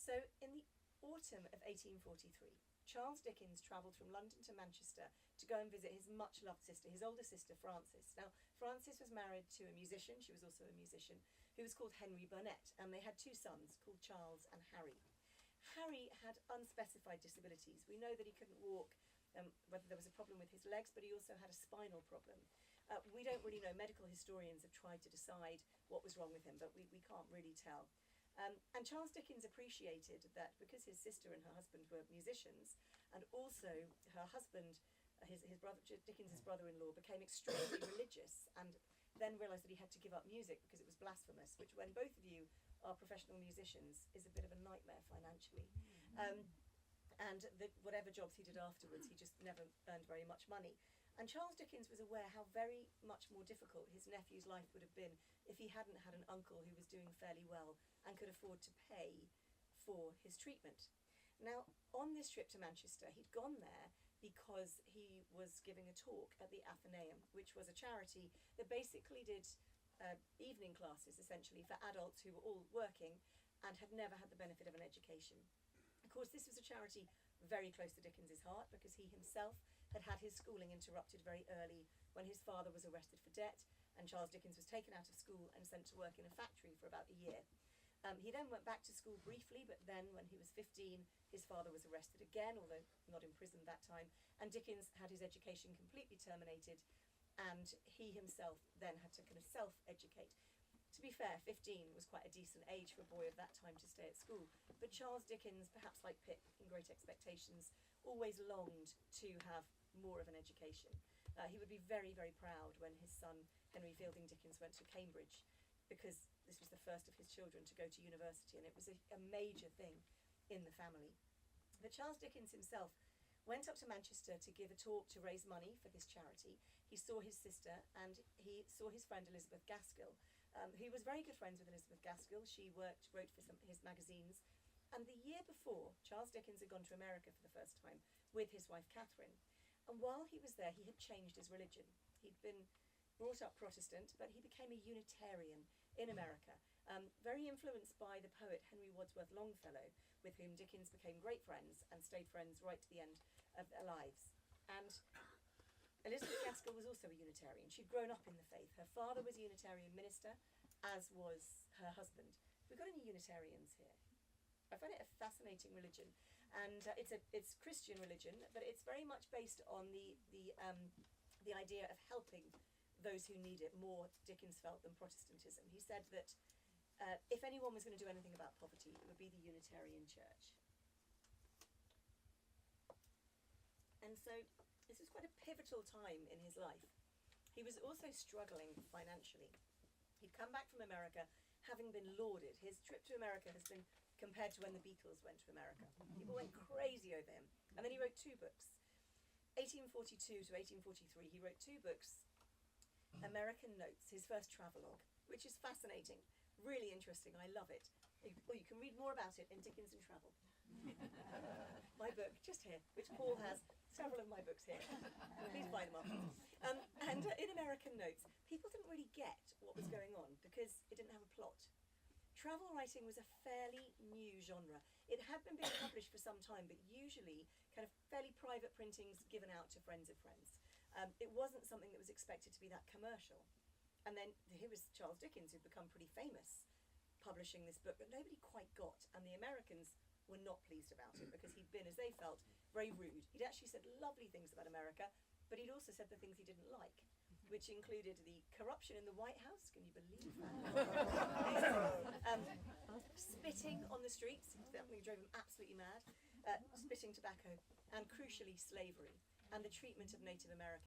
So in the autumn of 1843, Charles Dickens travelled from London to Manchester to go and visit his much-loved sister, his older sister, Frances. Now, Frances was married to a musician, she was also a musician, who was called Henry Burnett, and they had two sons called Charles and Harry. Harry had unspecified disabilities. We know that he couldn't walk, whether there was a problem with his legs, but he also had a spinal problem. We don't really know. Medical historians have tried to decide what was wrong with him, but we can't really tell. And Charles Dickens appreciated that because his sister and her husband were musicians, and also her husband, his brother, Dickens's brother-in-law, became extremely religious, and then realised that he had to give up music because it was blasphemous, which, when both of you are professional musicians, is a bit of a nightmare financially. And whatever jobs he did afterwards, he just never earned very much money. And Charles Dickens was aware how very much more difficult his nephew's life would have been if he hadn't had an uncle who was doing fairly well and could afford to pay for his treatment. Now, on this trip to Manchester, he'd gone there because he was giving a talk at the Athenaeum, which was a charity that basically did evening classes, essentially, for adults who were all working and had never had the benefit of an education. Of course, this was a charity very close to Dickens's heart because he himself had had his schooling interrupted very early when his father was arrested for debt, and Charles Dickens was taken out of school and sent to work in a factory for about a year. He then went back to school briefly, but then when he was 15, his father was arrested again, although not imprisoned that time, and Dickens had his education completely terminated, and he himself then had to kind of self-educate. To be fair, 15 was quite a decent age for a boy of that time to stay at school, but Charles Dickens, perhaps like Pip in Great Expectations, always longed to have more of an education. He would be very, very proud when his son Henry Fielding Dickens went to Cambridge, because this was the first of his children to go to university, and it was a major thing in the family. But Charles Dickens himself went up to Manchester to give a talk to raise money for this charity. He saw his sister, and he saw his friend Elizabeth Gaskell, who was very good friends with Elizabeth Gaskell. She wrote for some of his magazines. And the year before, Charles Dickens had gone to America for the first time with his wife Catherine. And while he was there, he had changed his religion. He'd been brought up Protestant, but he became a Unitarian in America, very influenced by the poet Henry Wadsworth Longfellow, with whom Dickens became great friends and stayed friends right to the end of their lives. And Elizabeth Gaskell was also a Unitarian. She'd grown up in the faith. Her father was a Unitarian minister, as was her husband. Have we got any Unitarians here? I find it a fascinating religion, and it's Christian religion, but it's very much based on the idea of helping those who need it more, Dickens felt, than Protestantism. He said that if anyone was going to do anything about poverty, it would be the Unitarian Church. And so this is quite a pivotal time in his life. He was also struggling financially. He'd come back from America having been lauded. His trip to America has been compared to when the Beatles went to America. People went crazy over him. And then he wrote two books. 1842 to 1843, he wrote two books, American Notes, his first travelogue, which is fascinating, really interesting. I love it. You can read more about it in Dickens and Travel. My book, just here, which Paul has several of my books here. Please buy them up. And in American Notes, people didn't really get what was going on because it didn't have a plot. Travel writing was a fairly new genre. It had been being published for some time, but usually kind of fairly private printings given out to friends of friends. It wasn't something that was expected to be that commercial. And then here was Charles Dickens, who'd become pretty famous, publishing this book that nobody quite got, and the Americans were not pleased about it because he'd been, as they felt, very rude. He'd actually said lovely things about America, but he'd also said the things he didn't like, which included the corruption in the White House. Can you believe that? Spitting on the streets, that drove him absolutely mad. Spitting tobacco, and crucially slavery, and the treatment of Native Americans.